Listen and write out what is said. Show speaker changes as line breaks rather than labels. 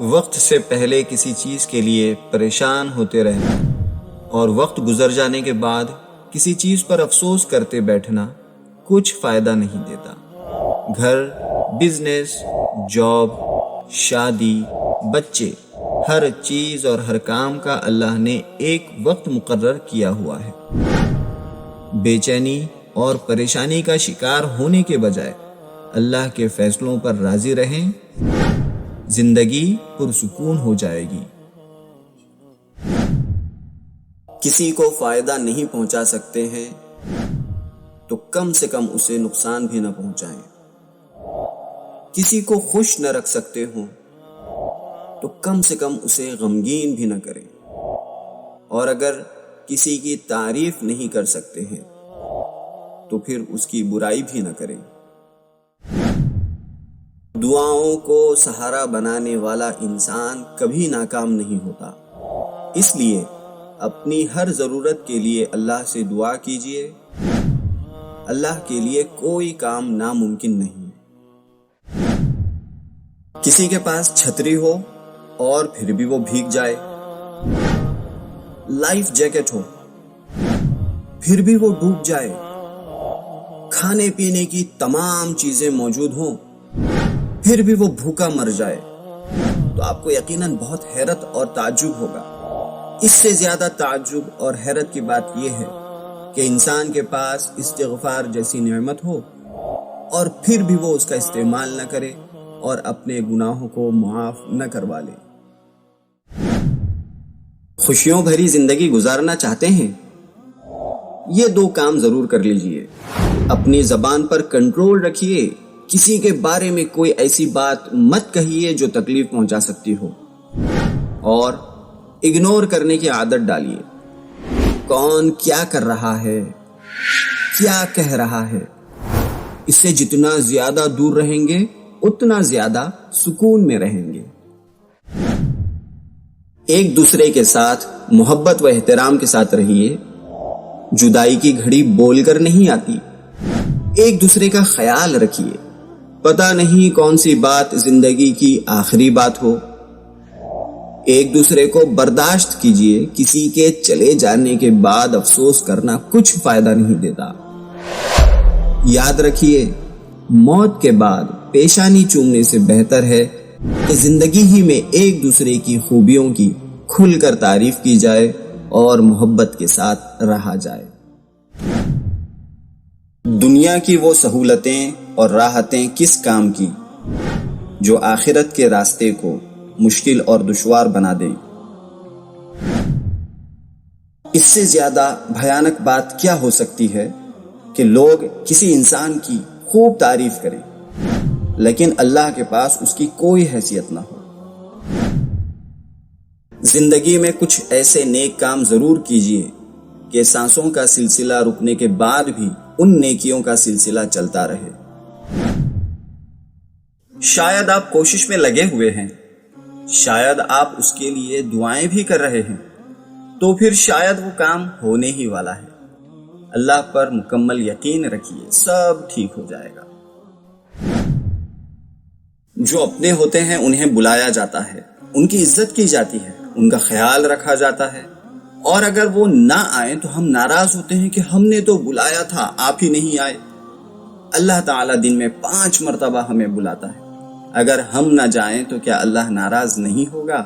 وقت سے پہلے کسی چیز کے لیے پریشان ہوتے رہنا اور وقت گزر جانے کے بعد کسی چیز پر افسوس کرتے بیٹھنا کچھ فائدہ نہیں دیتا۔ گھر، بزنس، جاب، شادی، بچے، ہر چیز اور ہر کام کا اللہ نے ایک وقت مقرر کیا ہوا ہے۔ بے چینی اور پریشانی کا شکار ہونے کے بجائے اللہ کے فیصلوں پر راضی رہیں، زندگی پرسکون ہو جائے گی۔ کسی کو فائدہ نہیں پہنچا سکتے ہیں تو کم سے کم اسے نقصان بھی نہ پہنچائیں۔ کسی کو خوش نہ رکھ سکتے ہوں تو کم سے کم اسے غمگین بھی نہ کریں، اور اگر کسی کی تعریف نہیں کر سکتے ہیں تو پھر اس کی برائی بھی نہ کریں۔ دعاؤں کو سہارا بنانے والا انسان کبھی ناکام نہیں ہوتا، اس لیے اپنی ہر ضرورت کے لیے اللہ سے دعا کیجیے۔ اللہ کے لیے کوئی کام ناممکن نہیں۔ کسی کے پاس چھتری ہو اور پھر بھی وہ بھیگ جائے، لائف جیکٹ ہو پھر بھی وہ ڈوب جائے، کھانے پینے کی تمام چیزیں موجود ہوں پھر بھی وہ بھوکا مر جائے، تو آپ کو یقیناً بہت حیرت اور تعجب ہوگا۔ اس سے زیادہ تعجب اور حیرت کی بات یہ ہے کہ انسان کے پاس استغفار جیسی نعمت ہو اور پھر بھی وہ اس کا استعمال نہ کرے اور اپنے گناہوں کو معاف نہ کروا لے۔ خوشیوں بھری زندگی گزارنا چاہتے ہیں؟ یہ دو کام ضرور کر لیجئے۔ اپنی زبان پر کنٹرول رکھیے، کسی کے بارے میں کوئی ایسی بات مت کہیے جو تکلیف پہنچا سکتی ہو، اور اگنور کرنے کی عادت ڈالیے۔ کون کیا کر رہا ہے، کیا کہہ رہا ہے، اس سے جتنا زیادہ دور رہیں گے اتنا زیادہ سکون میں رہیں گے۔ ایک دوسرے کے ساتھ محبت و احترام کے ساتھ رہیے۔ جدائی کی گھڑی بول کر نہیں آتی۔ ایک دوسرے کا خیال رکھیے، پتہ نہیں کون سی بات زندگی کی آخری بات ہو۔ ایک دوسرے کو برداشت کیجیے، کسی کے چلے جانے کے بعد افسوس کرنا کچھ فائدہ نہیں دیتا۔ یاد رکھیے، موت کے بعد پیشانی چومنے سے بہتر ہے کہ زندگی ہی میں ایک دوسرے کی خوبیوں کی کھل کر تعریف کی جائے اور محبت کے ساتھ رہا جائے۔ دنیا کی وہ سہولتیں اور راحتیں کس کام کی جو آخرت کے راستے کو مشکل اور دشوار بنا دیں؟ اس سے زیادہ بھیانک بات کیا ہو سکتی ہے کہ لوگ کسی انسان کی خوب تعریف کریں لیکن اللہ کے پاس اس کی کوئی حیثیت نہ ہو۔ زندگی میں کچھ ایسے نیک کام ضرور کیجیے کہ سانسوں کا سلسلہ رکنے کے بعد بھی ان نیکیوں کا سلسلہ چلتا رہے۔ شاید آپ کوشش میں لگے ہوئے ہیں، شاید آپ اس کے لیے دعائیں بھی کر رہے ہیں، تو پھر شاید وہ کام ہونے ہی والا ہے۔ اللہ پر مکمل یقین رکھیے، سب ٹھیک ہو جائے گا۔ جو اپنے ہوتے ہیں انہیں بلایا جاتا ہے، ان کی عزت کی جاتی ہے، ان کا خیال رکھا جاتا ہے، اور اگر وہ نہ آئیں تو ہم ناراض ہوتے ہیں کہ ہم نے تو بلایا تھا، آپ ہی نہیں آئے۔ اللہ تعالیٰ دن میں 5 مرتبہ ہمیں بلاتا ہے، اگر ہم نہ جائیں تو کیا اللہ ناراض نہیں ہوگا؟